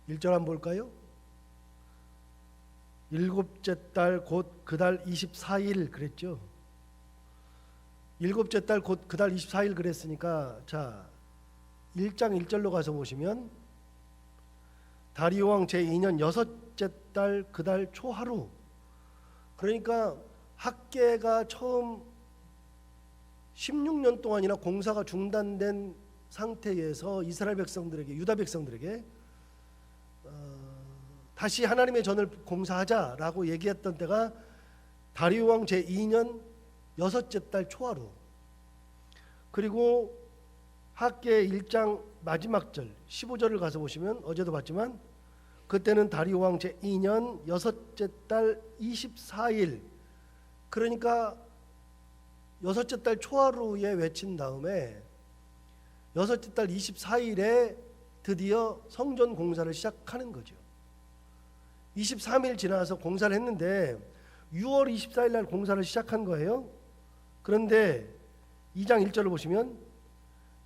1절 한번 볼까요? 일곱째 달 곧 그 달 24일 그랬죠. 일곱째 달 곧 그 달 24일 그랬으니까 자 1장 1절로 가서 보시면 다리오 왕 제2년 여섯째 달 그 달 초하루, 그러니까 학계가 처음 16년 동안이나 공사가 중단된 상태에서 이스라엘 백성들에게, 유다 백성들에게 다시 하나님의 전을 공사하자라고 얘기했던 때가 다리오 왕 제2년 여섯째 달 초하루. 그리고 학계 1장 마지막 절 15절을 가서 보시면 어제도 봤지만 그때는 다리오 왕 제2년 여섯째 달 24일, 그러니까 여섯째 달 초하루에 외친 다음에 여섯째 달 24일에 드디어 성전 공사를 시작하는 거죠. 23일 지나서 공사를 했는데 6월 24일 날 공사를 시작한 거예요. 그런데 2장 1절을 보시면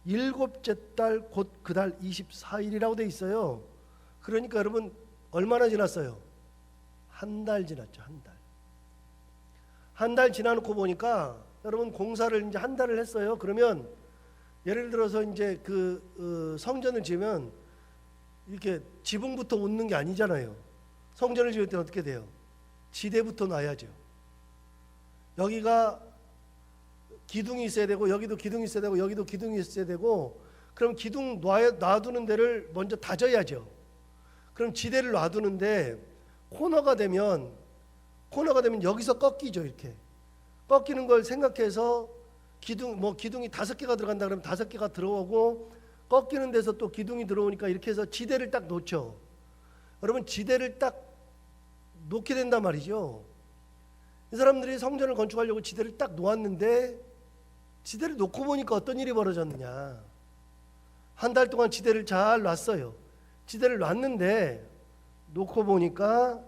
일곱째 달 곧 그 달 24일이라고 돼 있어요. 그러니까 여러분 얼마나 지났어요? 한 달 지났죠. 한 달. 한 달 지나놓고 보니까 여러분 공사를 이제 한 달을 했어요. 그러면 예를 들어서 이제 성전을 지으면 이렇게 지붕부터 얹는 게 아니잖아요. 성전을 지을 때는 어떻게 돼요? 지대부터 놔야죠. 여기가 기둥이 있어야 되고 여기도 기둥이 있어야 되고 여기도 기둥이 있어야 되고, 그럼 기둥 놔두는 데를 먼저 다져야죠. 그럼 지대를 놔두는데 코너가 되면 여기서 꺾이죠. 이렇게 꺾이는 걸 생각해서 기둥이 5개가 들어간다 그러면 5개가 들어오고, 꺾이는 데서 또 기둥이 들어오니까 이렇게 해서 지대를 딱 놓죠. 여러분 지대를 딱 놓게 된단 말이죠. 이 사람들이 성전을 건축하려고 지대를 딱 놓았는데 지대를 놓고 보니까 어떤 일이 벌어졌느냐. 한 달 동안 지대를 잘 놨어요. 지대를 놨는데 놓고 보니까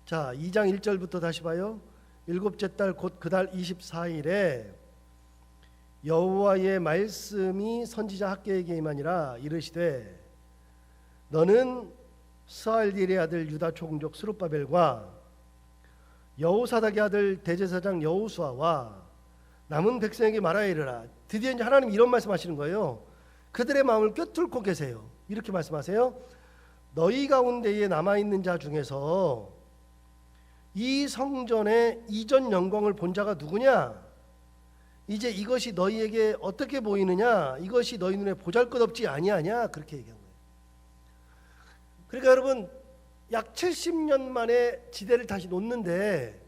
자 2장 1절부터 다시 봐요. 일곱째 달 곧 그 달 24일에 여호와의 말씀이 선지자 학개에게 임하니라. 이르시되 너는 스알디엘의 아들 유다 총족 스룹바벨과 여호사닥의 아들 대제사장 여호수아와 남은 백성에게 말하여 이르라. 드디어 이제 하나님 이런 말씀하시는 거예요. 그들의 마음을 꿰뚫고 계세요. 이렇게 말씀하세요. 너희 가운데에 남아있는 자 중에서 이 성전의 이전 영광을 본 자가 누구냐? 이제 이것이 너희에게 어떻게 보이느냐? 이것이 너희 눈에 보잘것없지 아니하냐? 그렇게 얘기한 거예요. 그러니까 여러분 약 70년 만에 지대를 다시 놓는데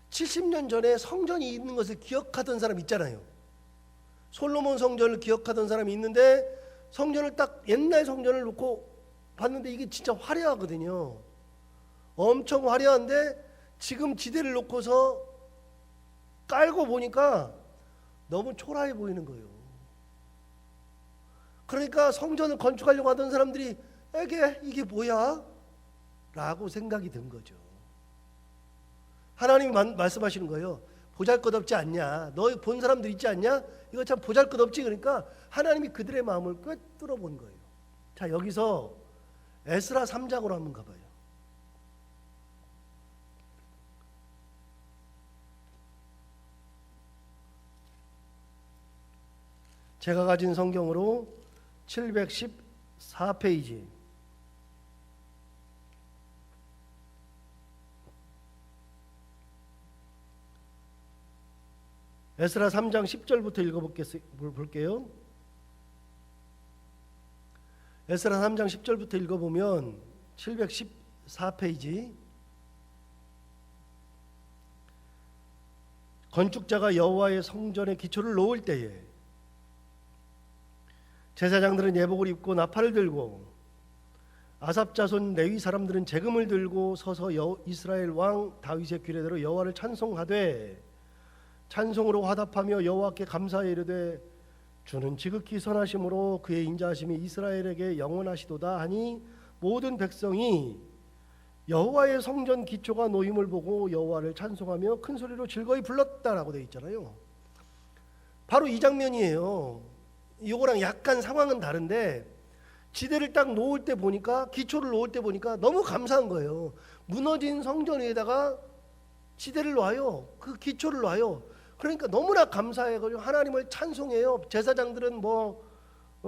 70년 전에 성전이 있는 것을 기억하던 사람 있잖아요. 솔로몬 성전을 기억하던 사람이 있는데 성전을 딱 옛날 성전을 놓고 봤는데 이게 진짜 화려하거든요. 엄청 화려한데 지금 지대를 놓고서 깔고 보니까 너무 초라해 보이는 거예요. 그러니까 성전을 건축하려고 하던 사람들이 이게 뭐야? 라고 생각이 든 거죠. 하나님이 말씀하시는 거예요. 보잘것없지 않냐? 너 본 사람들 있지 않냐? 이거 참 보잘것없지. 그러니까 하나님이 그들의 마음을 꿰뚫어 본 거예요. 자, 여기서 에스라 3장으로 한번 가봐요. 제가 가진 성경으로 714페이지. 에스라 3장 10절부터 읽어볼게요. 에스라 3장 10절부터 읽어보면 714페이지. 건축자가 여호와의 성전의 기초를 놓을 때에 제사장들은 예복을 입고 나팔을 들고 아삽 자손 레위 사람들은 재금을 들고 서서 이스라엘 왕 다윗의 규례대로 여호와를 찬송하되 찬송으로 화답하며 여호와께 감사하여 이르되 주는 지극히 선하심으로 그의 인자하심이 이스라엘에게 영원하시도다 하니 모든 백성이 여호와의 성전 기초가 놓임을 보고 여호와를 찬송하며 큰 소리로 즐거이 불렀다라고 되어 있잖아요. 바로 이 장면이에요. 이거랑 약간 상황은 다른데 지대를 딱 놓을 때 보니까, 기초를 놓을 때 보니까 너무 감사한 거예요. 무너진 성전 위에다가 지대를 놔요. 그 기초를 놔요. 그러니까 너무나 감사해가지고 하나님을 찬송해요. 제사장들은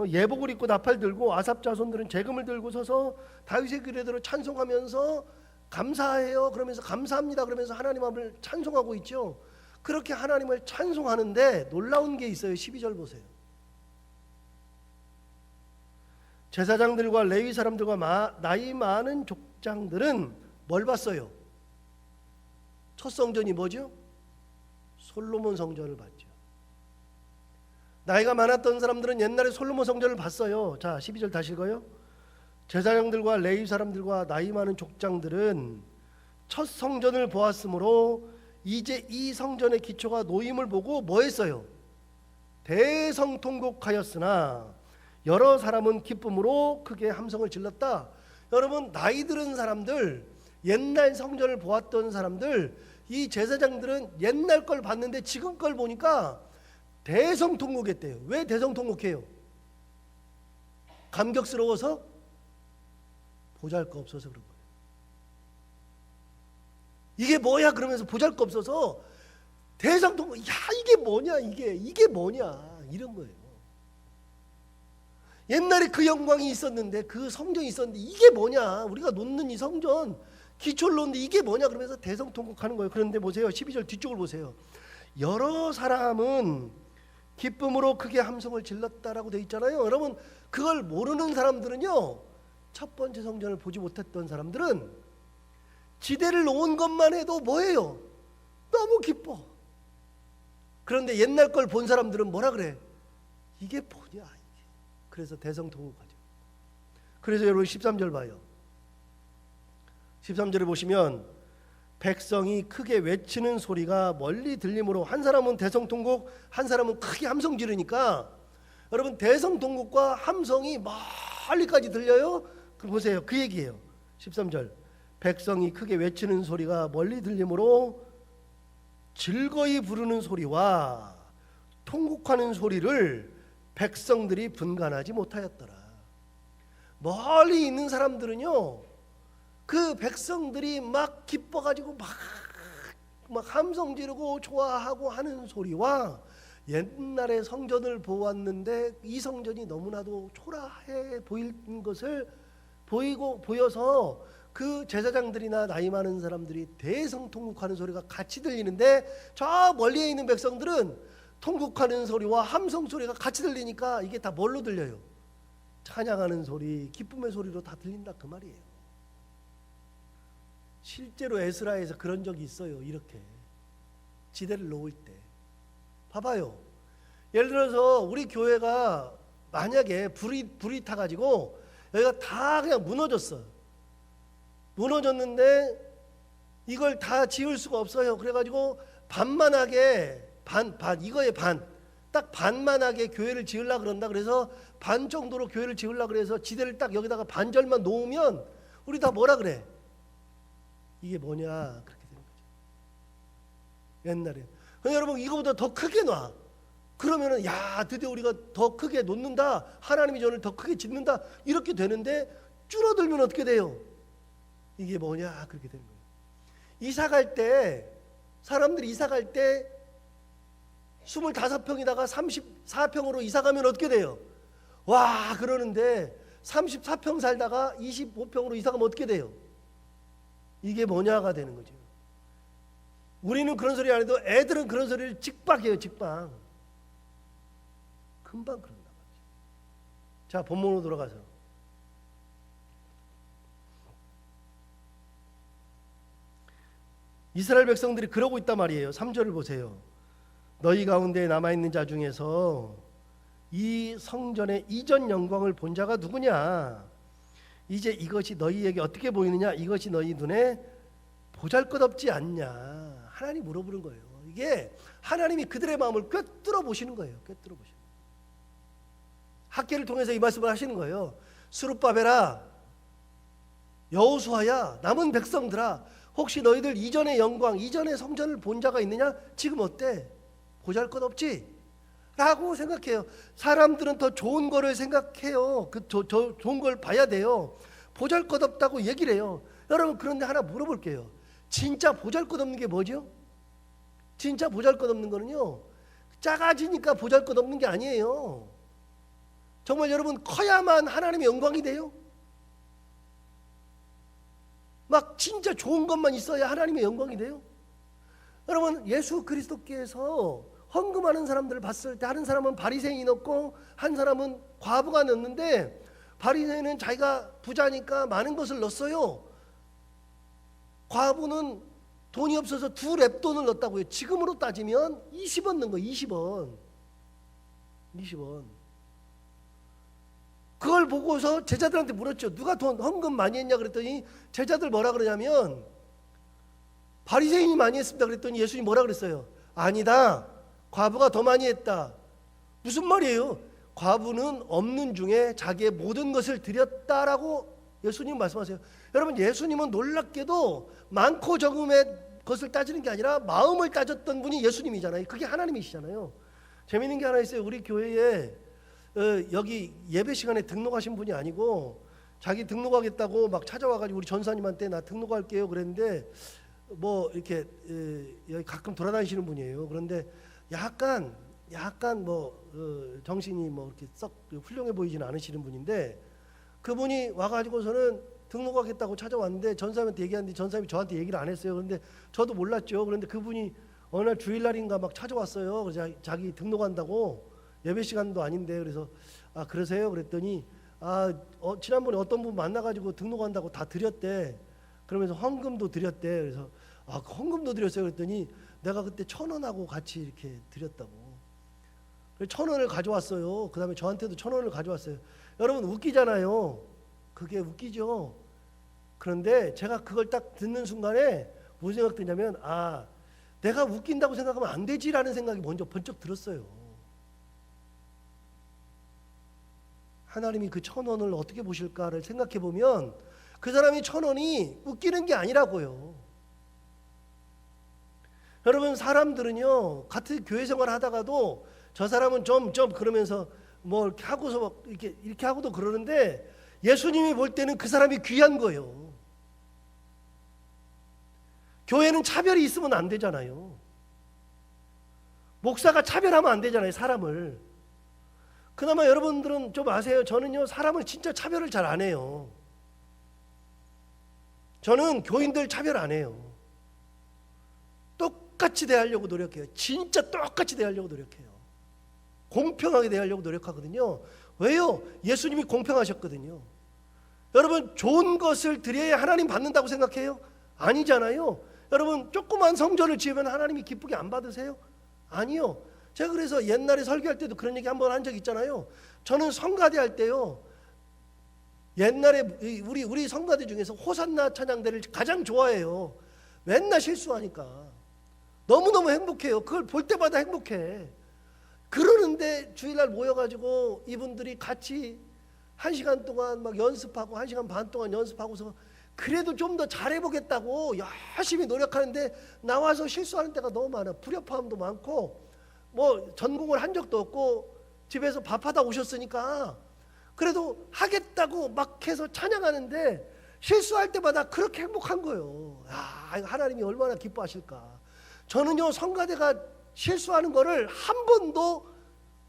예복을 입고 나팔 들고, 아삽 자손들은 재금을 들고 서서 다윗의 규례대로 찬송하면서 감사해요. 그러면서 감사합니다. 그러면서 하나님을 찬송하고 있죠. 그렇게 하나님을 찬송하는데 놀라운 게 있어요. 12절 보세요. 제사장들과 레위 사람들과 나이 많은 족장들은 뭘 봤어요? 첫 성전이 뭐죠? 솔로몬 성전을 봤죠. 나이가 많았던 사람들은 옛날에 솔로몬 성전을 봤어요. 자, 12절 다시 읽어요. 제사장들과 레위 사람들과 나이 많은 족장들은 첫 성전을 보았으므로 이제 이 성전의 기초가 놓임을 보고 뭐 했어요? 대성통곡하였으나 여러 사람은 기쁨으로 크게 함성을 질렀다. 여러분, 나이 들은 사람들, 옛날 성전을 보았던 사람들, 이 제사장들은 옛날 걸 봤는데 지금 걸 보니까 대성통곡했대요. 왜 대성통곡해요? 감격스러워서? 보잘것없어서 그런 거예요. 이게 뭐야? 그러면서 보잘것없어서 대성통곡. 야, 이게 뭐냐? 이게 뭐냐? 이런 거예요. 옛날에 그 영광이 있었는데, 그 성전이 있었는데 이게 뭐냐? 우리가 놓는 이 성전 기초를 놓는데 이게 뭐냐? 그러면서 대성통곡하는 거예요. 그런데 보세요. 12절 뒤쪽을 보세요. 여러 사람은 기쁨으로 크게 함성을 질렀다라고 되어 있잖아요. 여러분, 그걸 모르는 사람들은요, 첫 번째 성전을 보지 못했던 사람들은 지대를 놓은 것만 해도 뭐예요? 너무 기뻐. 그런데 옛날 걸 본 사람들은 뭐라 그래? 이게 뭐냐? 이게. 그래서 대성통곡하죠. 그래서 여러분 13절 봐요. 13절에 보시면 백성이 크게 외치는 소리가 멀리 들리므로, 한 사람은 대성통곡, 한 사람은 크게 함성 지르니까, 여러분 대성통곡과 함성이 멀리까지 들려요. 그 보세요. 그 얘기예요. 13절. 백성이 크게 외치는 소리가 멀리 들리므로 즐거이 부르는 소리와 통곡하는 소리를 백성들이 분간하지 못하였더라. 멀리 있는 사람들은요, 그 백성들이 막 기뻐가지고 막 함성 지르고 좋아하고 하는 소리와 옛날에 성전을 보았는데 이 성전이 너무나도 초라해 보이는 것을 보여서 그 제사장들이나 나이 많은 사람들이 대성통곡하는 소리가 같이 들리는데, 저 멀리에 있는 백성들은 통곡하는 소리와 함성 소리가 같이 들리니까 이게 다 뭘로 들려요? 찬양하는 소리, 기쁨의 소리로 다 들린다 그 말이에요. 실제로 에스라에서 그런 적이 있어요. 이렇게 지대를 놓을 때 봐봐요. 예를 들어서 우리 교회가 만약에 불이 타가지고 여기가 다 그냥 무너졌는데 이걸 다 지을 수가 없어요. 그래가지고 반만하게 이거의 딱 반만하게 교회를 지으려고 그런다. 그래서 반 정도로 교회를 지으려고 그래서 지대를 딱 여기다가 반절만 놓으면 우리 다 뭐라 그래? 이게 뭐냐? 그렇게 되는 거죠. 옛날에. 여러분, 이거보다 더 크게 놔. 그러면은 야, 드디어 우리가 더 크게 놓는다. 하나님의 전을 더 크게 짓는다. 이렇게 되는데 줄어들면 어떻게 돼요? 이게 뭐냐? 그렇게 되는 거예요. 사람들이 이사 갈 때 25평이다가 34평으로 이사 가면 어떻게 돼요? 와, 그러는데 34평 살다가 25평으로 이사 가면 어떻게 돼요? 이게 뭐냐가 되는 거죠. 우리는 그런 소리 안 해도 애들은 그런 소리를 직박해요. 직박. 금방 그런단 말이죠. 자, 본문으로 돌아가서 이스라엘 백성들이 그러고 있단 말이에요. 3절을 보세요. 너희 가운데 남아있는 자 중에서 이 성전의 이전 영광을 본 자가 누구냐? 이제 이것이 너희에게 어떻게 보이느냐? 이것이 너희 눈에 보잘것없지 않냐? 하나님 물어보는 거예요. 이게 하나님이 그들의 마음을 꿰뚫어 보시는 거예요. 꿰뚫어 보시는 거예요. 학계를 통해서 이 말씀을 하시는 거예요. 스룹바벨아, 여호수아야, 남은 백성들아, 혹시 너희들 이전의 영광, 이전의 성전을 본 자가 있느냐? 지금 어때? 보잘것없지? 라고 생각해요. 사람들은 더 좋은 거를 생각해요. 좋은 걸 봐야 돼요. 보잘것없다고 얘기를 해요. 여러분, 그런데 하나 물어볼게요. 진짜 보잘것없는 게 뭐죠? 진짜 보잘것없는 거는요, 작아지니까 보잘것없는 게 아니에요. 정말 여러분, 커야만 하나님의 영광이 돼요? 막 진짜 좋은 것만 있어야 하나님의 영광이 돼요? 여러분, 예수 그리스도께서 헌금하는 사람들을 봤을 때, 한 사람은 바리새인이 넣고 한 사람은 과부가 넣는데, 바리새인은 자기가 부자니까 많은 것을 넣었어요. 과부는 돈이 없어서 2렙돈을 넣었다고요. 지금으로 따지면 20원 넣은 거예요. 20원. 그걸 보고서 제자들한테 물었죠. 누가 돈 헌금 많이 했냐 그랬더니 제자들 뭐라 그러냐면 바리새인이 많이 했습니다 그랬더니 예수님이 뭐라 그랬어요? 아니다, 과부가 더 많이 했다. 무슨 말이에요? 과부는 없는 중에 자기의 모든 것을 드렸다라고 예수님 말씀하세요. 여러분, 예수님은 놀랍게도 많고 적음의 것을 따지는 게 아니라 마음을 따졌던 분이 예수님이잖아요. 그게 하나님이시잖아요. 재미있는 게 하나 있어요. 우리 교회에 여기 예배 시간에 등록하신 분이 아니고 자기 등록하겠다고 막 찾아와가지고 우리 전사님한테 나 등록할게요 그랬는데, 뭐 이렇게 여기 가끔 돌아다니시는 분이에요. 그런데 약간 뭐 정신이 뭐 이렇게 썩 훌륭해 보이지는 않으시는 분인데, 그분이 와가지고서는 등록하겠다고 찾아왔는데 전사님한테 얘기하는데 전사님이 저한테 얘기를 안 했어요. 그런데 저도 몰랐죠. 그런데 그분이 어느 날 주일날인가 막 찾아왔어요. 그래서 자기 등록한다고, 예배 시간도 아닌데. 그래서 아, 그러세요? 그랬더니 지난번에 어떤 분 만나가지고 등록한다고 다 드렸대. 그러면서 헌금도 드렸대. 그래서 헌금도 드렸어요. 그랬더니 내가 그때 1,000원하고 같이 이렇게 드렸다고. 1,000원을 가져왔어요. 그 다음에 저한테도 1,000원을 가져왔어요. 여러분, 웃기잖아요. 그게 웃기죠. 그런데 제가 그걸 딱 듣는 순간에 무슨 생각 드냐면, 내가 웃긴다고 생각하면 안 되지라는 생각이 먼저 번쩍 들었어요. 하나님이 그 1,000원을 어떻게 보실까를 생각해 보면 그 사람이 1,000원이 웃기는 게 아니라고요. 여러분, 사람들은요, 같은 교회 생활 하다가도 저 사람은 좀 그러면서 뭐 이렇게 하고서 막 이렇게 하고도 그러는데, 예수님이 볼 때는 그 사람이 귀한 거예요. 교회는 차별이 있으면 안 되잖아요. 목사가 차별하면 안 되잖아요, 사람을. 그나마 여러분들은 좀 아세요. 저는요, 사람을 진짜 차별을 잘 안 해요. 저는 교인들 차별 안 해요. 똑같이 대하려고 노력해요. 진짜 똑같이 대하려고 노력해요. 공평하게 대하려고 노력하거든요. 왜요? 예수님이 공평하셨거든요. 여러분, 좋은 것을 드려야 하나님 받는다고 생각해요? 아니잖아요. 여러분, 조그만 성전을 지으면 하나님이 기쁘게 안 받으세요? 아니요. 제가 그래서 옛날에 설교할 때도 그런 얘기 한번 한 적 있잖아요. 저는 성가대 할 때요, 옛날에 우리 성가대 중에서 호산나 찬양대를 가장 좋아해요. 맨날 실수하니까 너무너무 행복해요. 그걸 볼 때마다 행복해. 그러는데 주일날 모여가지고 이분들이 같이 1시간 동안 막 연습하고 1시간 반 동안 연습하고서 그래도 좀 더 잘해보겠다고 열심히 노력하는데 나와서 실수하는 때가 너무 많아. 불협화음도 많고, 뭐 전공을 한 적도 없고 집에서 밥하다 오셨으니까 그래도 하겠다고 막 해서 찬양하는데 실수할 때마다 그렇게 행복한 거예요. 하나님이 얼마나 기뻐하실까. 저는요, 성가대가 실수하는 거를 한 번도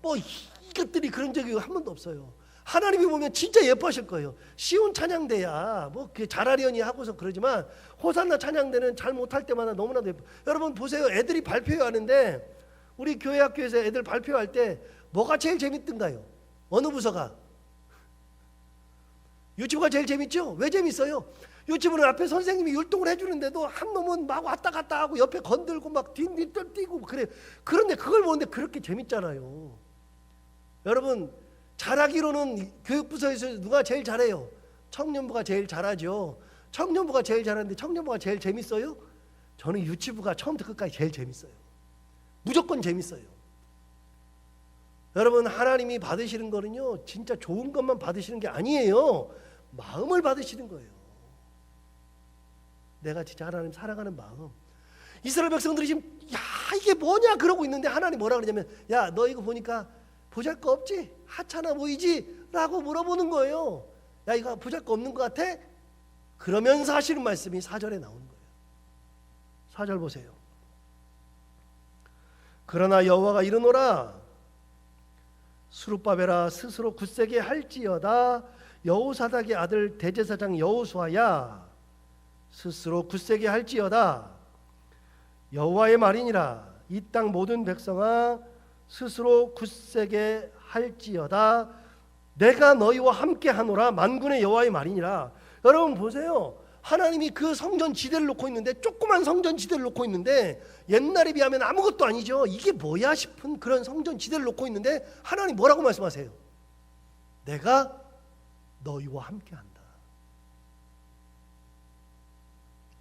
뭐 이것들이 그런 적이 한 번도 없어요. 하나님이 보면 진짜 예뻐하실 거예요. 쉬운 찬양대야 뭐 잘하려니 하고서 그러지만 호산나 찬양대는 잘 못할 때마다 너무나도 예뻐. 여러분 보세요. 애들이 발표하는데 우리 교회 학교에서 애들 발표할 때 뭐가 제일 재밌던가요? 어느 부서가? 유치부가 제일 재밌죠? 왜 재밌어요? 유치부는 앞에 선생님이 율동을 해주는데도 한 놈은 막 왔다 갔다 하고 옆에 건들고 막 딘딘 뛰고 그래. 그런데 그걸 보는데 그렇게 재밌잖아요. 여러분, 잘하기로는 교육부서에서 누가 제일 잘해요? 청년부가 제일 잘하죠. 청년부가 제일 잘하는데 청년부가 제일 재밌어요? 저는 유치부가 처음부터 끝까지 제일 재밌어요. 무조건 재밌어요. 여러분, 하나님이 받으시는 거는요, 진짜 좋은 것만 받으시는 게 아니에요. 마음을 받으시는 거예요. 내가 진짜 하나님 사랑하는 마음. 이스라엘 백성들이 지금 이게 뭐냐 그러고 있는데 하나님 뭐라 그러냐면 야 너 이거 보니까 보잘거 없지? 하찮아 보이지? 라고 물어보는 거예요. 야 이거 보잘거 없는 것 같아? 그러면서 하시는 말씀이 4절에 나오는 거예요. 4절 보세요. 그러나 여호와가 이르노라 스룹바벨아 스스로 굳세게 할지어다 여호사닥의 아들 대제사장 여호수아야 스스로 굳세게 할지어다 여호와의 말이니라 이 땅 모든 백성아 스스로 굳세게 할지어다 내가 너희와 함께 하노라 만군의 여호와의 말이니라. 여러분 보세요. 하나님이 그 성전 지대를 놓고 있는데 조그만 성전 지대를 놓고 있는데 옛날에 비하면 아무것도 아니죠. 이게 뭐야 싶은 그런 성전 지대를 놓고 있는데 하나님 뭐라고 말씀하세요? 내가 너희와 함께한다.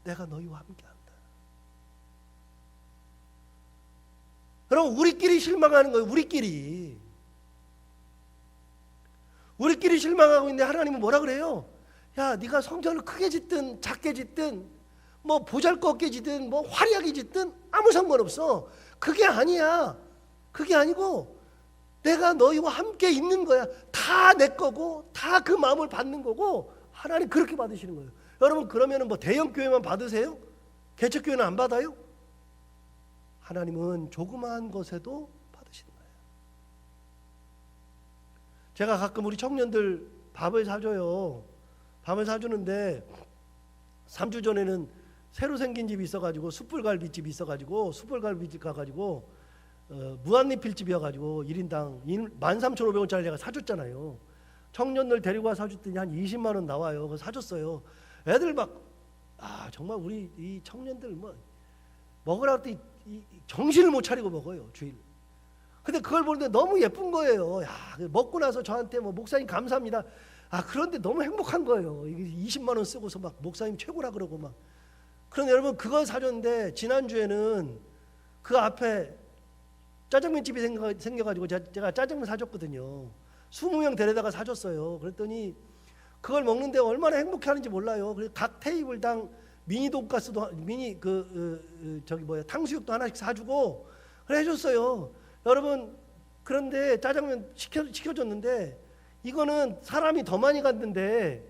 내가 너희와 함께한다. 여러분 우리끼리 실망하는 거예요. 우리끼리 실망하고 있는데 하나님은 뭐라 그래요? 야 네가 성전을 크게 짓든 작게 짓든 뭐 보잘것없게 짓든 뭐 화려하게 짓든 아무 상관없어. 그게 아니야. 그게 아니고 내가 너희와 함께 있는 거야. 다 내 거고 다 그 마음을 받는 거고 하나님 그렇게 받으시는 거예요. 여러분 그러면은 뭐 대형 교회만 받으세요? 개척 교회는 안 받아요? 하나님은 조그마한 것에도 받으시는 거예요. 제가 가끔 우리 청년들 밥을 사줘요. 밥을 사주는데 3주 전에는 새로 생긴 집이 있어가지고 숯불갈비집이 있어가지고 숯불갈비집 가가지고 무한리필집이어가지고 1인당 13,500원짜리 내가 사줬잖아요. 청년들 데리고 와서 사줬더니 한 20만 원 나와요. 그래서 사줬어요. 애들 막 정말 우리 이 청년들 뭐 먹으라고 할 때 정신을 못 차리고 먹어요. 주일. 근데 그걸 보는데 너무 예쁜 거예요. 야, 먹고 나서 저한테 뭐 목사님 감사합니다. 그런데 너무 행복한 거예요. 20만 원 쓰고서 막 목사님 최고라 그러고 막. 그런데 여러분 그걸 사줬는데 지난주에는 그 앞에 짜장면집이 생겨가지고 제가 짜장면 사줬거든요. 20명 데려다가 사줬어요. 그랬더니 그걸 먹는데 얼마나 행복해하는지 몰라요. 그래서 각 테이블당 미니 돈가스도 미니 탕수육도 하나씩 사주고 그래 해줬어요. 여러분 그런데 짜장면 시켜줬는데 이거는 사람이 더 많이 갔는데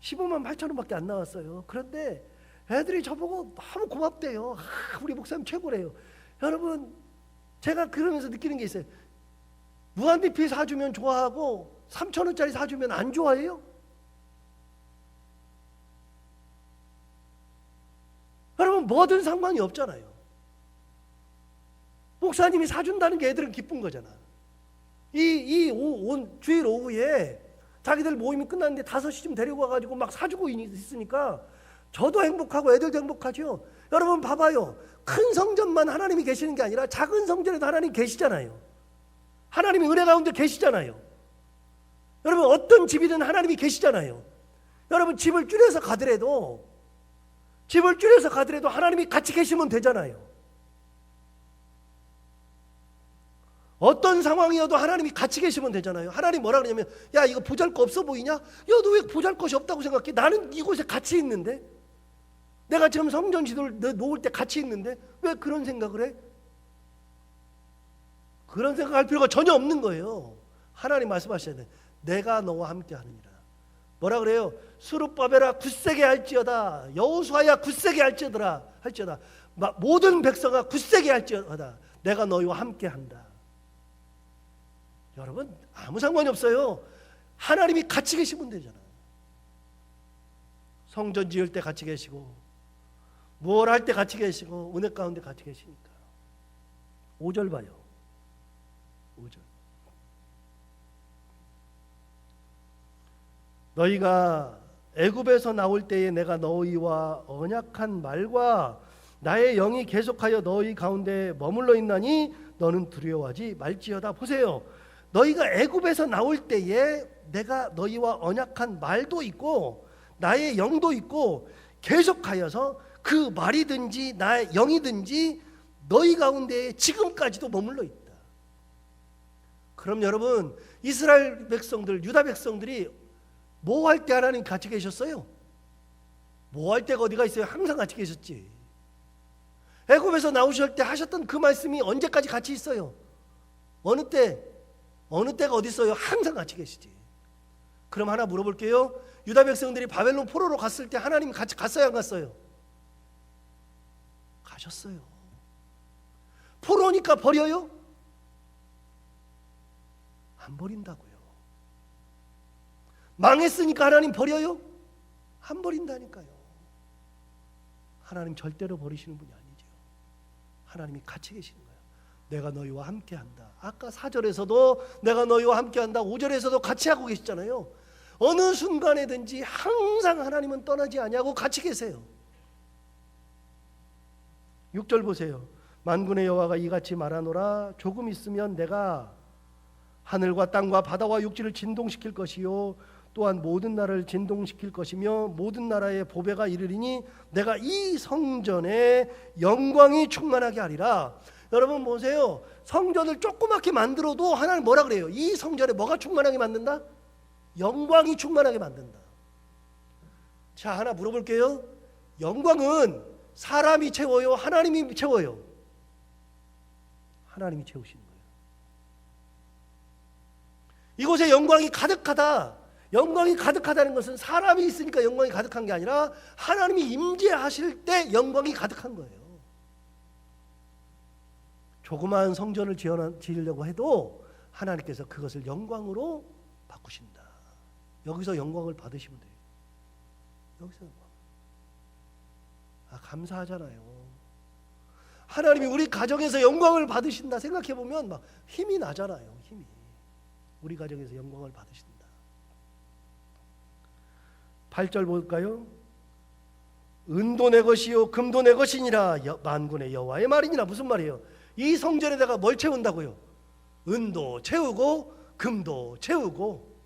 15만 8천 원밖에 안 나왔어요. 그런데 애들이 저보고 너무 고맙대요. 우리 목사님 최고래요. 여러분 제가 그러면서 느끼는 게 있어요. 무한리필 사주면 좋아하고 3천 원짜리 사주면 안 좋아해요? 여러분 뭐든 상관이 없잖아요. 목사님이 사준다는 게 애들은 기쁜 거잖아. 주일 오후에 자기들 모임이 끝났는데 5시쯤 데리고 와가지고 막 사주고 있으니까 저도 행복하고 애들도 행복하죠. 여러분 봐봐요. 큰 성전만 하나님이 계시는 게 아니라 작은 성전에도 하나님 계시잖아요. 하나님이 은혜 가운데 계시잖아요. 여러분 어떤 집이든 하나님이 계시잖아요. 여러분 집을 줄여서 가더라도 하나님이 같이 계시면 되잖아요. 어떤 상황이어도 하나님이 같이 계시면 되잖아요. 하나님 뭐라 그러냐면 야 이거 보잘것 없어 보이냐? 야 너 왜 보잘것이 없다고 생각해? 나는 이곳에 같이 있는데 내가 지금 성전 지도를 놓을 때 같이 있는데 왜 그런 생각을 해? 그런 생각할 필요가 전혀 없는 거예요. 하나님 말씀하셔야 돼. 내가 너와 함께 하느니라. 뭐라 그래요? 스룹바벨아 굳세게 할지어다. 여호수아야 굳세게 할지어다. 모든 백성아 굳세게 할지어다. 내가 너희와 함께 한다. 여러분 아무 상관이 없어요. 하나님이 같이 계시면 되잖아요. 성전 지을 때 같이 계시고 뭘 할 때 같이 계시고 은혜 가운데 같이 계시니까. 5절 봐요. 5절. 너희가 애굽에서 나올 때에 내가 너희와 언약한 말과 나의 영이 계속하여 너희 가운데 머물러 있나니 너는 두려워하지 말지어다. 보세요. 너희가 애굽에서 나올 때에 내가 너희와 언약한 말도 있고 나의 영도 있고 계속하여서 그 말이든지 나의 영이든지 너희 가운데 지금까지도 머물러 있다. 그럼 여러분 이스라엘 백성들 유다 백성들이 뭐 할 때 하나님 같이 계셨어요? 뭐 할 때가 어디가 있어요? 항상 같이 계셨지. 애굽에서 나오실 때 하셨던 그 말씀이 언제까지 같이 있어요? 어느 때가 어디 있어요? 항상 같이 계시지. 그럼 하나 물어볼게요. 유다 백성들이 바벨론 포로로 갔을 때 하나님 같이 갔어요, 안 갔어요? 가셨어요. 포로니까 버려요? 안 버린다고요. 망했으니까 하나님 버려요? 안 버린다니까요. 하나님 절대로 버리시는 분이 아니죠. 하나님이 같이 계시는 거예요. 내가 너희와 함께한다. 아까 4절에서도 내가 너희와 함께한다. 5절에서도 같이 하고 계시잖아요. 어느 순간에든지 항상 하나님은 떠나지 아니하고 같이 계세요. 6절 보세요. 만군의 여호와가 이같이 말하노라. 조금 있으면 내가 하늘과 땅과 바다와 육지를 진동시킬 것이요 또한 모든 나라를 진동시킬 것이며 모든 나라의 보배가 이르리니 내가 이 성전에 영광이 충만하게 하리라. 여러분 보세요. 성전을 조그맣게 만들어도 하나님 뭐라 그래요? 이 성전에 뭐가 충만하게 만든다? 영광이 충만하게 만든다. 자, 하나 물어볼게요. 영광은 사람이 채워요? 하나님이 채워요? 하나님이 채우시는 거예요. 이곳에 영광이 가득하다. 영광이 가득하다는 것은 사람이 있으니까 영광이 가득한 게 아니라 하나님이 임재하실 때 영광이 가득한 거예요. 조그마한 성전을 지으려고 해도 하나님께서 그것을 영광으로 바꾸신다. 여기서 영광을 받으시면 돼요. 여기서 영광. 감사하잖아요. 하나님이 우리 가정에서 영광을 받으신다 생각해보면 막 힘이 나잖아요. 힘이. 우리 가정에서 영광을 받으신다. 8절 볼까요? 은도 내 것이요 금도 내 것이니라. 만군의 여호와의 말이니라. 무슨 말이에요? 이 성전에다가 뭘 채운다고요? 은도 채우고 금도 채우고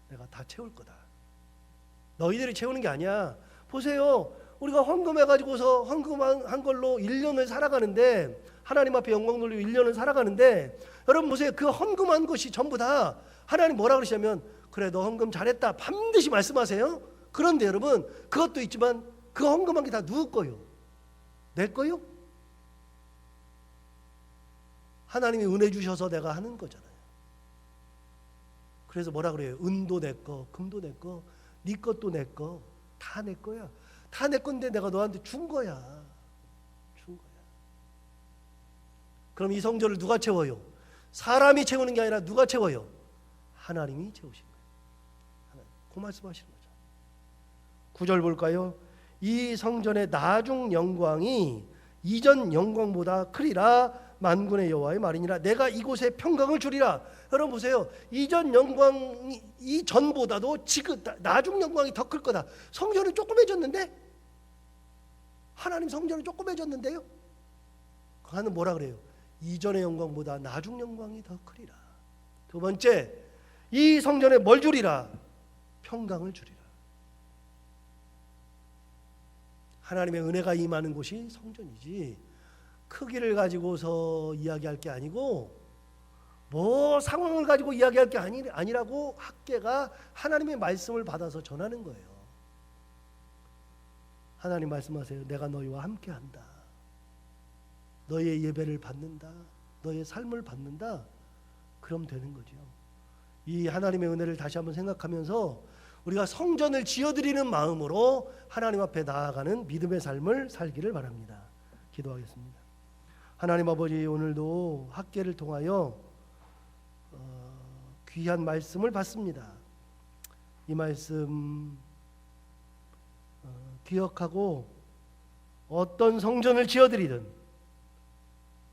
내가 다 채울 거다. 너희들이 채우는 게 아니야. 보세요. 우리가 헌금해가지고서 헌금한 걸로 1년을 살아가는데 하나님 앞에 영광 돌리고 1년을 살아가는데 여러분 보세요. 그 헌금한 것이 전부 다 하나님 뭐라 그러시냐면 그래 너 헌금 잘했다 반드시 말씀하세요. 그런데 여러분 그것도 있지만 그 헌금한 게 다 누구 거요? 내 거요? 하나님이 은혜 주셔서 내가 하는 거잖아요. 그래서 뭐라 그래요? 은도 내 거, 금도 내 거, 네 것도 내 거, 다 내 거야. 다 내 건데 내가 너한테 준 거야. 준 거야. 그럼 이 성전을 누가 채워요? 사람이 채우는 게 아니라 누가 채워요? 하나님이 채우신 거예요. 하나님. 그 말씀하시는 거죠. 9절 볼까요? 이 성전의 나중 영광이 이전 영광보다 크리라. 만군의 여호와의 말이니라. 내가 이곳에 평강을 주리라. 여러분 보세요. 이전 영광이 이전보다도 지금 나중 영광이 더 클 거다. 성전은 조그매졌는데 하나님 성전은 조그매졌는데요. 하나님 뭐라 그래요? 이전의 영광보다 나중 영광이 더 크리라. 두 번째, 이 성전에 뭘 주리라? 평강을 주리라. 하나님의 은혜가 임하는 곳이 성전이지 크기를 가지고서 이야기할 게 아니고 뭐 상황을 가지고 이야기할 게 아니라고 학계가 하나님의 말씀을 받아서 전하는 거예요. 하나님 말씀하세요. 내가 너희와 함께한다. 너희의 예배를 받는다. 너희의 삶을 받는다. 그럼 되는 거죠. 이 하나님의 은혜를 다시 한번 생각하면서 우리가 성전을 지어드리는 마음으로 하나님 앞에 나아가는 믿음의 삶을 살기를 바랍니다. 기도하겠습니다. 하나님 아버지, 오늘도 학계를 통하여 귀한 말씀을 받습니다. 이 말씀 기억하고 어떤 성전을 지어드리든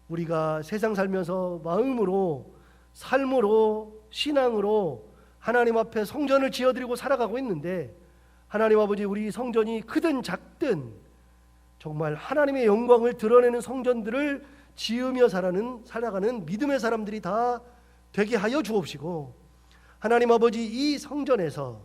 우리가 세상 살면서 마음으로, 삶으로, 신앙으로 하나님 앞에 성전을 지어드리고 살아가고 있는데 하나님 아버지, 우리 성전이 크든 작든 정말 하나님의 영광을 드러내는 성전들을 지으며 살아가는 믿음의 사람들이 다 되게 하여 주옵시고, 하나님 아버지, 이 성전에서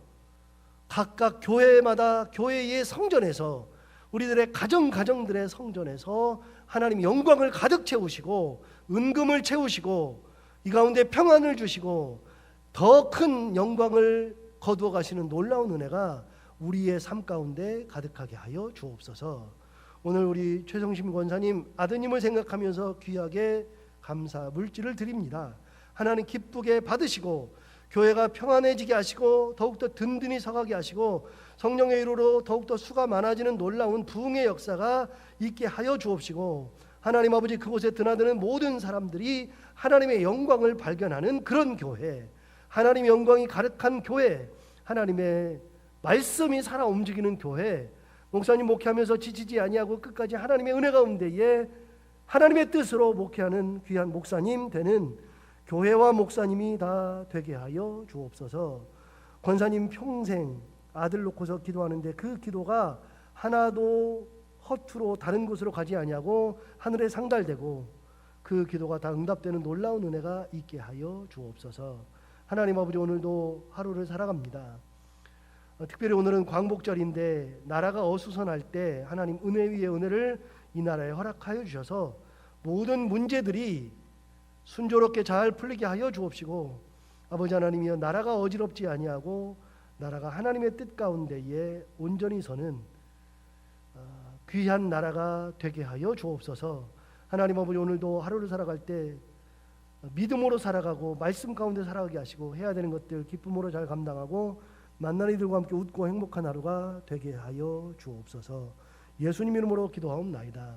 각각 교회마다 교회의 성전에서 우리들의 가정들의 성전에서 하나님 영광을 가득 채우시고 은금을 채우시고 이 가운데 평안을 주시고 더 큰 영광을 거두어 가시는 놀라운 은혜가 우리의 삶 가운데 가득하게 하여 주옵소서. 오늘 우리 최성심 권사님 아드님을 생각하면서 귀하게 감사 물질을 드립니다. 하나님 기쁘게 받으시고 교회가 평안해지게 하시고 더욱더 든든히 서가게 하시고 성령의 이루로 더욱더 수가 많아지는 놀라운 부흥의 역사가 있게 하여 주옵시고 하나님 아버지 그곳에 드나드는 모든 사람들이 하나님의 영광을 발견하는 그런 교회, 하나님의 영광이 가득한 교회, 하나님의 말씀이 살아 움직이는 교회, 목사님 목회하면서 지치지 아니하고 끝까지 하나님의 은혜 가운데에 하나님의 뜻으로 목회하는 귀한 목사님 되는 교회와 목사님이 다 되게 하여 주옵소서. 권사님 평생 아들 놓고서 기도하는데 그 기도가 하나도 허투루 다른 곳으로 가지 아니하고 하늘에 상달되고 그 기도가 다 응답되는 놀라운 은혜가 있게 하여 주옵소서. 하나님 아버지 오늘도 하루를 살아갑니다. 특별히 오늘은 광복절인데 나라가 어수선할 때 하나님 은혜 위에 은혜를 이 나라에 허락하여 주셔서 모든 문제들이 순조롭게 잘 풀리게 하여 주옵시고 아버지 하나님이여 나라가 어지럽지 아니하고 나라가 하나님의 뜻 가운데에 온전히 서는 귀한 나라가 되게 하여 주옵소서. 하나님 아버지 오늘도 하루를 살아갈 때 믿음으로 살아가고 말씀 가운데 살아가게 하시고 해야 되는 것들 기쁨으로 잘 감당하고 만나는 이들과 함께 웃고 행복한 하루가 되게 하여 주옵소서. 예수님 이름으로 기도하옵나이다.